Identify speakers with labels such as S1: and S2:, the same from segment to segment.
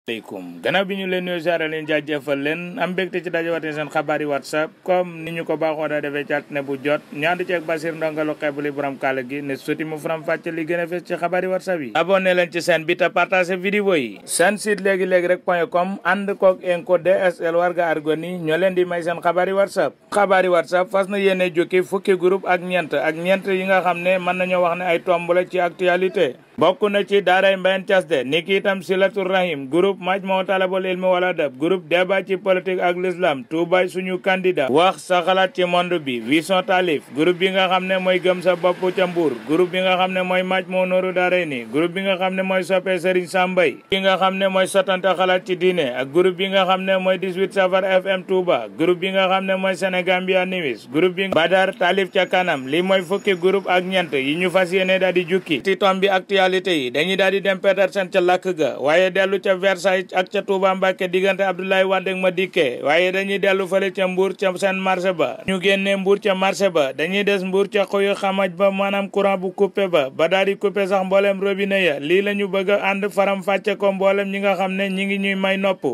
S1: Assalamualaikum gannaaw bi ñu leen nuyu ziar leen jaajëfal leen am mbégte ci dajawaatee seen xabaari WhatsApp comme ni ñu ko baaxoo daa defee ci altine bu jot ñu ànd ci ak Basir Ndongalu Xeebuli borom kaala gi ne suti mu faram fàcce li gën a fees ci xabaari WhatsApp yi. abonné leen ci seen bi te partagé vidéo yi seen site léegi rek .com ànd koog Inco DSL warga argoni ñoo leen di may seen xabaari WhatsApp fas na yéene jukki fukki groupe ak ñeent yi nga xam ne mën nañoo wax ne ay tomb la ci actualité. bokk na ci daaray Mbayeen Thiasde niki itam Silatul Rahim groupe Majmahun Talabul Ilmi wal Adab groupe débat ci politique ak l'islam Touba suñu candidat wax sa xalaat ci monde bi Vision Talif groupe bi nga xam ne mooy gëm sa bopp ca Mbour groupe bi nga xam ne mooy Majmahun Nourou Darayni groupe bi nga xam ne mooy soppe Serigne Sambay bi nga xam ne mooy sottante xalaat ci diine ak groupe bi nga xam ne mooy 18 Safar FM Touba groupe bi nga xam ne mooy Sénégambia News groupe bi Badar Talif ca kanam li mooy fukki groupe ak ñeent yi ñu fas yéene daal di jukki ci tomb bi actualité yi dañuy daal di dem Petersen ca làkk ga waaye dellu ca Versailles ak ca Touba Mbacké diggante Abdoulaye Wade ak Madické waaye dañuy dellu fële ca Mbour ca seen marché ba ñu génnee Mbour ca marché ba dañuy des Mbour ca xuyu xamaj ba maanaam courant bu coupé ba daal di coupé sax mboolem robinet ya lii la ñu bëgg a ànd faram fàcce ko mboolem ñi nga xam ne ñi ngi ñuy may nopp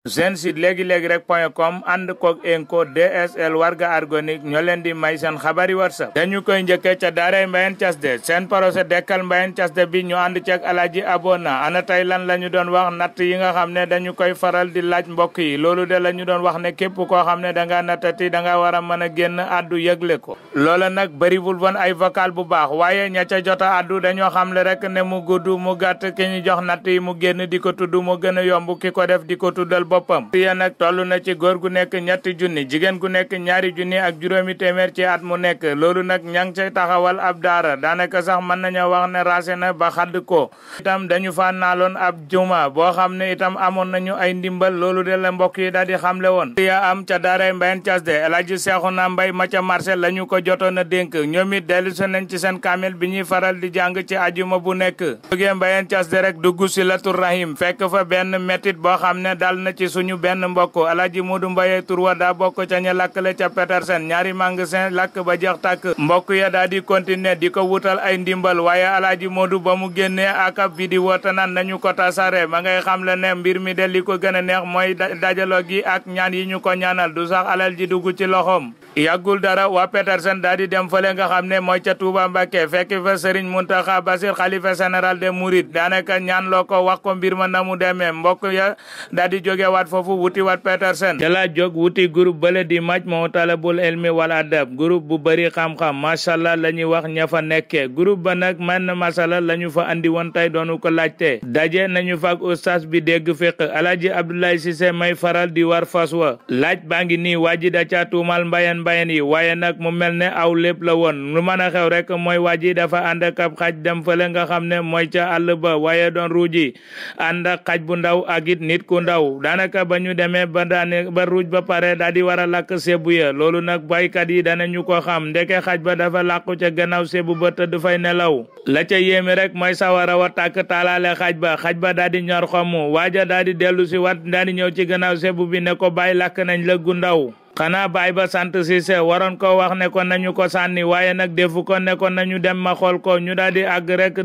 S1: seen site léegi rek .com ànd koog Inco DSL warga argonique ñoo leen di may seen xabaari WhatsApp dañu koy njëkkee ca daaray Mbayeen Thiasde seen projet dekkal Mbayeen Thiasde bi ñu ànd ci ak Alaaji Abona ana tey lan la ñu doon wax natt yi nga xam ne dañu koy faral di laaj mbokk yi loolu de la ñu doon wax ne képp koo xam ne danga nattati danga war a mën a génn addu yëgle ko loola nag bëriwul woon ay vocal bu baax waaye ña ca jota addu dañoo xam le rek ne mu gudd mu gàtt ki ñu jox natt yi mu génn di ko tudd mu gën a yomb ki ko def di ko tuddal boppam ya nag toll na ci góor gu nekk ñetti junni jigéen gu nekk ñaari junni ak juróomi téeméer ci at mu nekk loolu nag ña ngi ca taxawal ab daara daanaka sax mën nañoo wax ne raase na ba xadd ko itam dañu fa naaloon ab juma boo xam ne itam amoon nañu ay ndimbal loolu de la mbokk yi daal di xamle woon ya am ca daaray Mbayeen Thiasde El Hadji Seexuna Mbay ma ca marché la ñu ko jotoon a dénk ñoom it dellu si nañ ci seen kaamil bi ñuy faral di jàng ci ajuma bu nekk jógee Mbayeen Thiasde rek dugg Silatul Rahim fekk fa benn métit boo xam ne dal na ci suñu benn mbokk Alaaji Moodu Mbaye tur wa daa bokk ca ña lakkale ca Petersen ñaari magasin lakk ba jeex tàkk mbokk ya daa di continuer di ko wutal ay ndimbal waaye Alaaji Moodu ba mu génnee ak ab vidéo te naan nañu ko tasare ma ngay xam le ne mbir mi de li ko gën a neex mooy dajaloo gi ak ñaan yi ñu ko ñaanal du sax alal ji dugg ci loxoom yàggul dara waa Petersen daa di dem fële nga xam ne mooy ca Touba Mbacké fekk fa Serigne Mountakha Bassir xalifa général des Mourides daanaka ñaan loo ko wax ko mbir ma na mu demee mbokk ya daa di jóge waat foofu wuti waat Petersen te la jóg wuti groupe bële di Majmahun Talabul Ilmi wal Adab groupe bu bëri xam-xam mashallah la ñuy wax ña fa nekkee groupe ba nag man masala la ñu fa andi woon tey doonu ko laajte daje nañu fa ak oustaz bi dégg fiq Alaaji Abdoulaye Cissé may faral di war fas wa laaj baa ngi nii waaji da ca tuumal mbayeen yi waaye nag mu mel ne aw lépp la woon lu mën a xew rek mooy waaji dafa ànd ak ab xaj dem fële nga xam ne mooy ca àll ba waaye doon ruuji ànd ak xaj bu ndaw ak it nit ku ndaw daanaka ba ñu demee ba ruuj ba pare daa di war a lakk sebu ya loolu nag baykat yi danañu ko xam ndeke xaj ba dafa làqu ca gannaaw sebu ba tëdd fay nelaw la ca yéemi rek mooy sawara wa tàkk taalaale xaj ba daa di ñor xomu waaja daa di dellu si wat daa di ñëw ci gannaaw sebu bi ne ko bàyyi lakk nañ la gu ndaw xanaa baay ba sant Cissé waroon ko wax ne ko nañu ko sànni waaye nag defu ko ne ko nañu dem ma xool ko ñu daal di àgg rek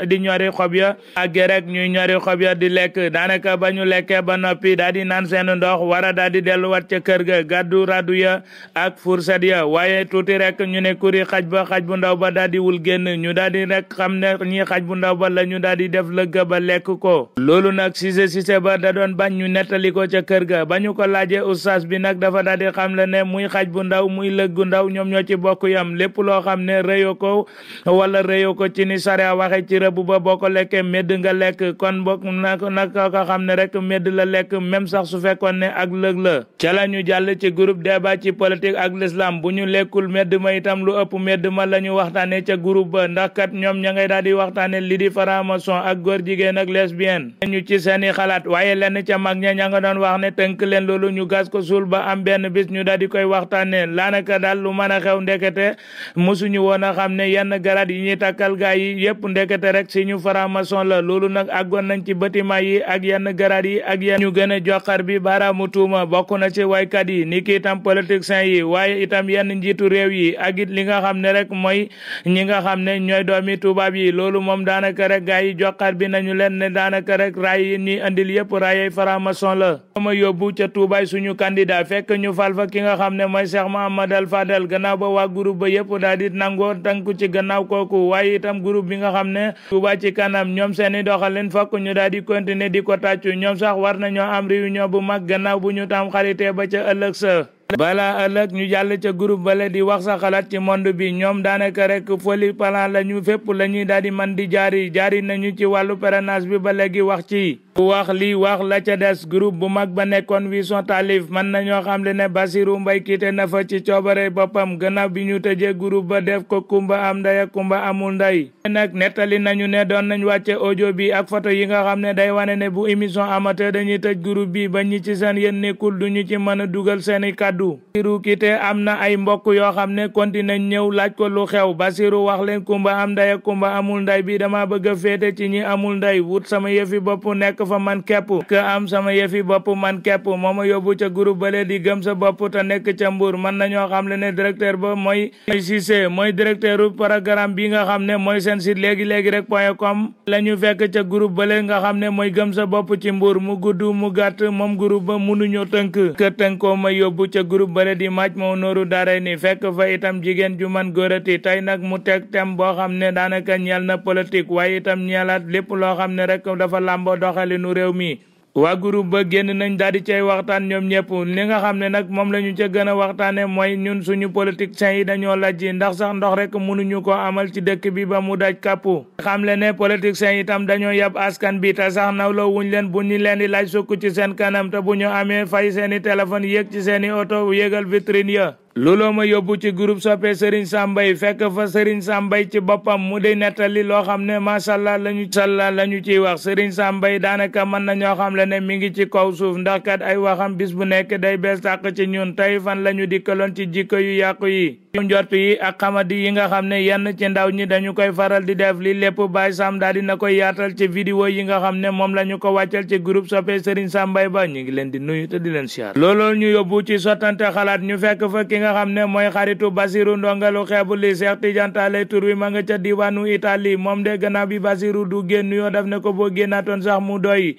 S1: di ñori xob ya àggee rek ñuy ñori xob ya di lekk daanaka ba ñu lekkee ba noppi daal di naan seen ndox wara daal di delluwaat ca kër ga gàddu radu ya ak fourchette ya waaye tuuti rek ñu ne kuri xaj bu ndaw ba daal di wul génn ñu daal di rek xam ne ñi xaj bu ndaw ba la ñu daal di def lëgga ba lekk ko loolu nag Cissé ba da doon bañ ñu nettali ko ca kër ga ba ñu ko laajee oustaz bi nag dafa daal di xam le ne muy xaj bu ndaw muy lëg gu ndaw ñoom ñoo ci bokk yam lépp loo xam ne rëyoo ko wala rëyoo ko ci ni sariya waxe ci rëbb ba boo ko lekkee medd nga lekk kon bokk nag ko xam ne rek medd la lekk même sax su fekkoon ne ak lëg la ca la ñu jàll ci groupe débat ci politique ak l'islam bu ñu lekkul medd ma itam lu ëpp medd ma la ñu waxtaane ca groupe ba ndax kat ñoom ña ngay daal di waxtaane li di franc-maçon ak góor jigéen ak lesbienne ñu ci seeni xalaat waaye lenn ca mag ña nga doon wax ne tënk leen loolu ñu gas ko suul ba am benn bis ñu daal di koy waxtaane laanaka daal lu mën a xew ndekete musuñu woon a xam ne yenn garaat yi ñuy takkal gaay yi yépp ndekete rek si ñu franc-maçon la loolu nag àggoon nañ ci bâtiment yi ak yenn garaat yi ak yenn ñu gën a joxar bi baaraamu tuuma bokk na ci waykat yi ni ki itam politiciens yi waaye itam yenn njiitu réew yi ak it li nga xam ne rek mooy ñi nga xam ne ñooy doomi tubaab yi loolu moom daanaka rek gaay yi joxar bi nañu leen ne daanaka rek raay yi ni andil yépp raayay franc-maçon la ma yóbbu ca Touba suñu candidat fekk ñu fal fa ki nga xam ne mooy Cheikh Mouhamadoul Fadel gannaaw ba waa groupe ba yépp daal di nangoo tànku ci gannaaw kooku waaye itam groupe bi nga xam ne Touba ci kanam ñoom seeni doxalin fokk ñu daal di continuer di ko tàccu ñoom sax war nañoo am réunion bu mag gannaaw bu ñu tam xaritee ba ca ëllëg sa balaa ëllëg ñu jàll ca groupe bale di wax sa xalaat ci monde bi ñoom daanaka rek foli plan la ñu fépp la ñuy daal di man di jaari nañu ci wàllu parrainage bi ba léegi wax ci wax lii wax la ca des groupe bu mag ba nekkoon Vision Talif mën nañoo xam le ne Bassirou Mbaye quitté na fa ci coobare boppam gannaaw bi ñu tëjee groupe ba def ko kumba am nday ak kumba amul nday nag nettali nañu ne doon nañ wàcce audio bi ak photo yi nga xam ne day wane ne bu émission amateur dañuy tëj groupe bi ba ñi ci seen yéen nekkul duñu ci mën a dugal seeni kàddu Bassirou quitté am na ay mbokk yoo xam ne continué ñëw laaj ko lu xew Bassirou wax leen kumba am nday ak kumba amul nday bi dama bëgg a féete ci ñi amul nday wut sama yëfi bopp nekk fa man képp ka am sama yëfi bopp man képp moo ma yóbbu ca groupe bale di gëm sa bopp te nekk ca Mbour mën nañoo xam le ne directeur ba mooy Cissé mooy directeur u programme bi nga xam ne mooy seen site léegi rek .com la ñu fekk ca groupe bale nga xam ne mooy gëm sa bopp ci Mbour mu gudd mu gàtt moom groupe ba mënuñoo tënk ka tënkoo ma yóbbu ca groupe bale di maaj moo nooru daara ni fekk fa itam jigéen ju man góorati tey nag mu teg thème boo xam ne daanaka ñeel na politique waaye itam ñeelaat lépp loo xam ne rek dafa làmboo doxalinu réew mi waa groupe ba génn nañ daal di cay waxtaan ñoom ñëpp li nga xam ne nag moom la ñu ca gën a waxtaane mooy ñun suñu politiciens yi dañoo lajji ndax sax ndox rek mënuñu ko amal ci dëkk bi ba mu daj kàppu xam le ne politiciens yi itam dañoo yab askan bi te sax nawloo wuñ leen bu ñu leen di laaj sukk ci seen kanam te bu ñu amee fay seeni téléphone yéeg ci seeni oto yéegal vitrine ya looloo ma yóbbu ci groupe soppe Serigne Sambay fekk fa Serigne Sambay ci boppam mu di nettali loo xam ne mashallah lañu ciy wax Serigne Sambay daanaka mën nañoo xam le ne mi ngi ci kaw suuf ndax kat ay waxam bis bu nekk day bees tàq ci ñun tey fan la ñu dikkaloon ci jikko yu yàqu yi njort yi ak xamadi yi nga xam ne yenn ci ndaw ñi dañu koy faral di def li lépp Baye Sam daal dina koy yaatal ci vidéo yi nga xam ne moom la ñu ko wàccal ci groupe soppe Serigne Sambay ba ñu ngi leen di nuyu te di leen siyaar looloo ñu yóbbu ci sottante xalaat ñu fekk fa ki nga xam ne mooy xaritu Bassirou ndongalu xeebu li Cheikh Tidiane Tallé tur wi ma nga ca diwaanu Italie moom de gannaaw bi Bassirou du génn yoo daf ne ko boo génnaatoon sax mu doy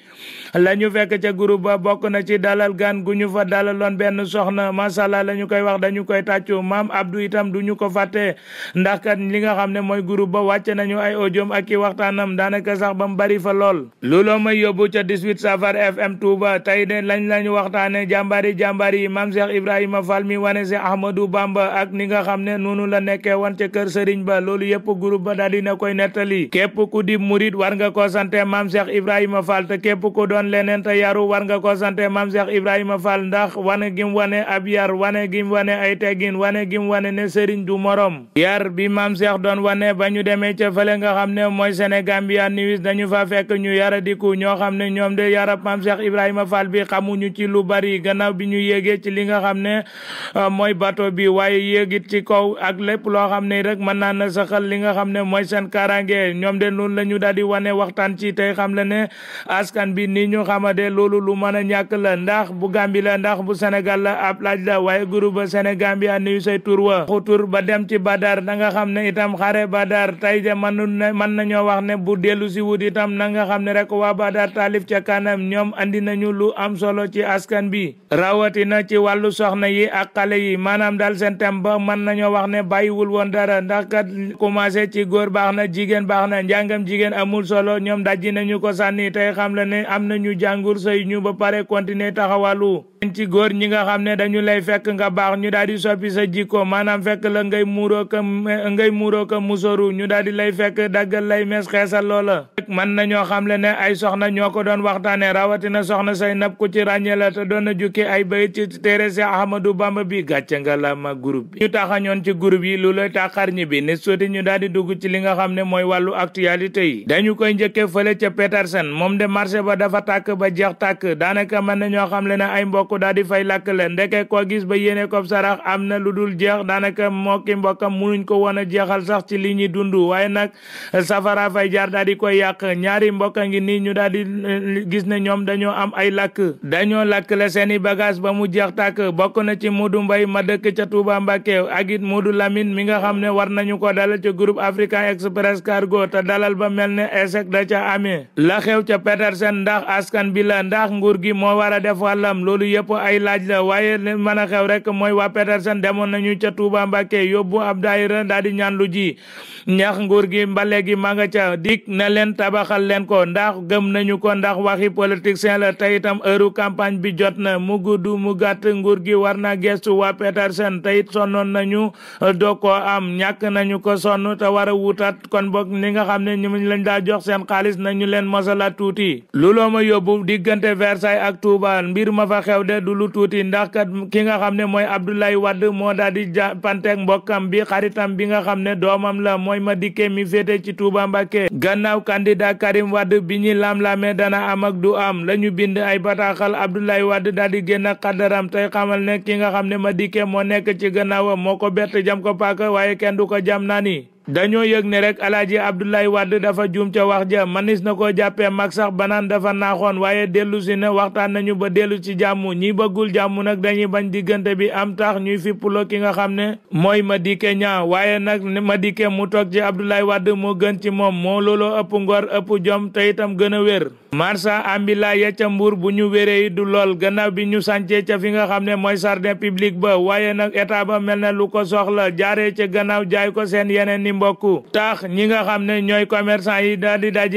S1: la ñu fekk ca groupe ba bokk na ci dalal gan gu ñu fa dalaloon benn soxna mashallah la ñu koy wax dañu koy tàccu maam Abdou itam du ñu ko fàtte ndax kat li nga xam ne mooy groupe ba wàcce nañu ay audiom ak i waxtaanam daanaka sax ba mu bari fa lool looloo may yóbbu ca 18 Safar FM Touba tey de lañu waxtaane jàmbaar yi maam Cheikh Ibrahima Fall mi wane si Ahmadou Bamba ak ni nga xam ne noonu la nekkee woon ca kër Serigne ba loolu yëpp groupe ba daal dina koy nettali képp ku di murid war nga ko sante maam Cheikh Ibrahima Fall te képp ku doon leneen te yaru war nga ko sante maam Cheikh Ibrahima Fall ndax wane gim wane ab yar wane gim wane ay teggin wane gim wane ne Serigne du morom yar bi maam Cheikh doon wane ba ñu demee ca fële nga xam ne mooy Sénégambia News dañu fa fekk ñu yaradiku ñoo xam ne ñoom de yarab maam Cheikh Ibrahima Fall bi xamuñu ci lu bari gannaaw bi ñu yéegee ci li nga xam ne mooy bateau bi waaye yéegit ci kaw ak lépp loo xam ne rek mën naa na saxal li nga xam ne mooy seen karange ñoom de loolu la ñu daal di wane waxtaan ci tey xam le ne askan bi ni ñu xamade loolu lu mën a ñàkk la ndax bu Gambie la ndax bu Sénégal la ab laaj la waaye groupe ba Sénégambia nuyu say tur wa xutur ba dem ci Badar da nga xam ne itam xare Badar tey ja mën nañoo wax ne bu dellu si wut itam na nga xam ne rek waa Badar taalif ca kanam ñoom andi nañu lu am solo ci askan bi rawatina ci wàllu soxna yi ak xale yi maanaam daal seen thème ba mën nañoo wax ne bàyyiwul woon dara ndax kat commencé ci góor baax na jigéen baax na njàngam jigéen amul solo ñoom dajji nañu ko sànni tey xam la ne am nañu jàngur sëy ñu ba pare continuer taxawalu ci góor ñi nga xam ne dañu lay fekk nga baax ñu daal di soppi sa jikko maanaam fekk la ngay muuroo ka musoru ñu daal di lay fekk daggal lay mes xeesal loola mën nañoo xam le ne ay soxna ñoo ko doon waxtaane rawatina soxna say nab ku ci ràññee la te doon na jukki ay bayit ci téere si Ahmadou Bamba bi gàcce gàcce ngalaama groupe bi ñu taxañoon ci groupe yi lu lay taxar ñi bi ne soti ñu daal di dugg ci li nga xam ne mooy wàllu actualité yi dañu koy njëkkee fële ca Petersen moom de marché ba dafa tàkk ba jeex tàkk daanaka mën na ñoo xam le ne ay mbokk daal di fay lakk le ndeke koo gis ba yéene ko sarax am na lu dul jeex daanaka moo ki mbokkam munuñ ko woon a jeexal sax ci li ñuy dund waaye nag safara fay jaar daal di koy yàq ñaari mbokk ngi nii ñu daal di gis ne ñoom dañoo am ay lakk dañoo lakk le seeni bagage ba mu jeex tàkk bokk na ci Modou Mbaye ma dëkk ca Touba Mbacké ak it Modou Lamine mi nga xam ne war nañu ko dalal ca groupe African Express Cargo te dalal ba mel ne échec da ca amee la xew ca Petersen ndax askan bi la ndax nguur gi moo war a def wàllam loolu yëpp ay laaj la waaye mën a xew rek mooy waa Petersen demoon nañu ca Touba Mbacké yóbbu ab daayira daal di ñaan lu ji ñax nguur gi mbale gi ma nga ca dik na leen tabaxal leen ko ndax gëm nañu ko ndax waxi politicien la te itam heure campagne bi jot na mu gudd mu gàtt nguur gi war na gestu waa Petersen te it sonnoon nañu doo ko am ñàkk nañu ko sonn te war a wutat kon boog ni nga xam ne ñu lañ daa jox seen xaalis nañu leen mosala tuuti looloo ma yóbbu diggante Versailles ak Touba mbir ma fa xew de du lu tuuti ndax kat ki nga xam ne mooy Abdoulaye Wade moo daal di panteeg mbokkam bi xaritam bi nga xam ne doomam la mooy Madické mi féete ci Touba Mbacké gannaaw candidat Karim Wade bi ñi lam-lamee dana am ak du am la ñu bind ay bataaxal Abdoulaye Wade daal di génn xaddaram tey xamal ne ki nga xam ne Madické moo nekk ci gannaawam moo ko bett jam ko paaka waaye kenn du ko jam naani dañoo yëg ne rek alaaji Abdoulaye Wade dafa juum ca wax ja manis na koo jàppee mag sax banaan dafa naaxoon waaye dellu si ne waxtaan nañu ba dellu ci jàmm ñi bëggul jàmm nag dañuy bañ diggante bi am tax ñuy fippuloo ki nga xam ne mooy Madické Niang waaye nag Madické mu toog ci Abdoulaye Wade moo gën ci moom moo looloo ëpp ngor ëpp jom te itam gën a wér marsa ambila ya ca Mbuur bu ñu wéree du lool gannaaw bi ñu sàncee ca fi nga xam ne mooy jardin public ba waaye nag état ba mel na lu ko soxla jaaree ca gannaaw jaay ko seen yeneen ni mbokk tax ñi nga xam ne ñooy commerçant yi daal di daal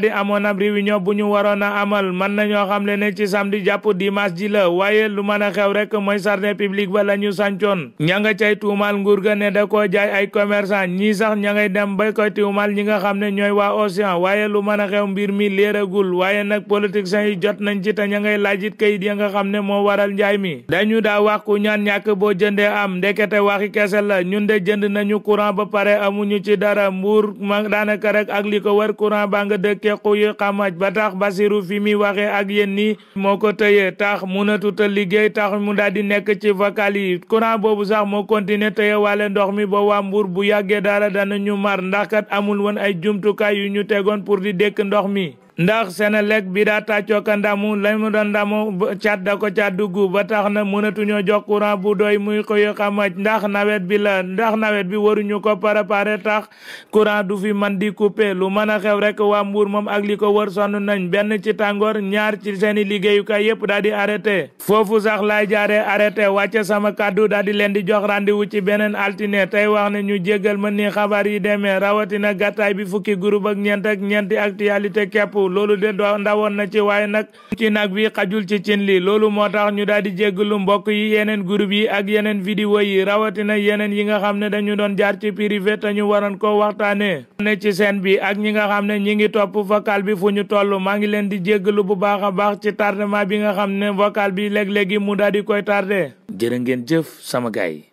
S1: di amoon ab réunion bu ñu waroon a amal mën nañoo xam le ne ci samedi jàpp dimanche ji la waaye lu mën a xew rek mooy jardin public ba la ñu sàncoon ña nga cay tuumal nguur ga ne da koo jaay ay commerçant ñii sax ña ngay dem bay koy tuumal ñi nga xam ne ñooy waa Océan waaye lu mën a xew mbir mi léeragul waaye nag politiciens yi jot nañ ci te ña ngay laajit kayit ya nga xam ne moo waral njaay mi dañu daa wax ku ñaan ñàkk boo jëndee am ndekete waxi kese la ñun de jënd nañu courant ba pare amuñu ci dara Mbuur ma daanaka rek ak li ko wër courant ba nga dëkkee xuyi xamaj ba tax Basiru fi mi waxee ak yéen nii moo ko tëyee tax mënatut a liggéey tax mu daal di nekk ci vocal yi courant boobu sax moo continuer tëye wàlle ndox mi ba waa Mbuur bu yàggee dara danañu mar ndax kat amul woon ay jumtukaay yu ñu tegoon pour di dékk ndox mi ndax Senelec bi daa tàccoo ka ndamu la mu doon ndamu cat da ko cat dugg ba tax na mënatuñoo jox courant bu doy muy koy xamaj ndax nawet bi la ndax nawet bi waruñu ko préparer tax courant du fi man di couper lu mën a xew rek waa Mbuur moom ak li ko wër sonn nañ benn ci tàngoor ñaar ci seeni liggéeyukaay yépp daal di arrêté foofu sax laay jaaree arrêté wàcce sama kàddu daal di leen di jox rendez-vous ci beneen altine tey wax ne ñu jéggal ma ni xabaar yi demee rawatina gàttaay bi fukki groupe ak ñeenti actualité képp loolu de ndawoon na ci waaye nag ci nag bi xajul ci cin li loolu moo tax ñu daal di jéggalu mbokk yi yeneen groupe yi ak yeneen vidéo yi rawatina yeneen yi nga xam ne dañu doon jaar ci privé te ñu waroon ko waxtaanee ne ci scène bi ak ñi nga xam ne ñi ngi topp vocal bi fu ñu toll maa ngi leen di jéggalu bu baax a baax ci tardement bi nga xam ne vocal bi léeg-léegi mu daal di koy tardé jërë ngeen jëf sama gaay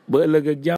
S1: ba ëllëg ak jàmm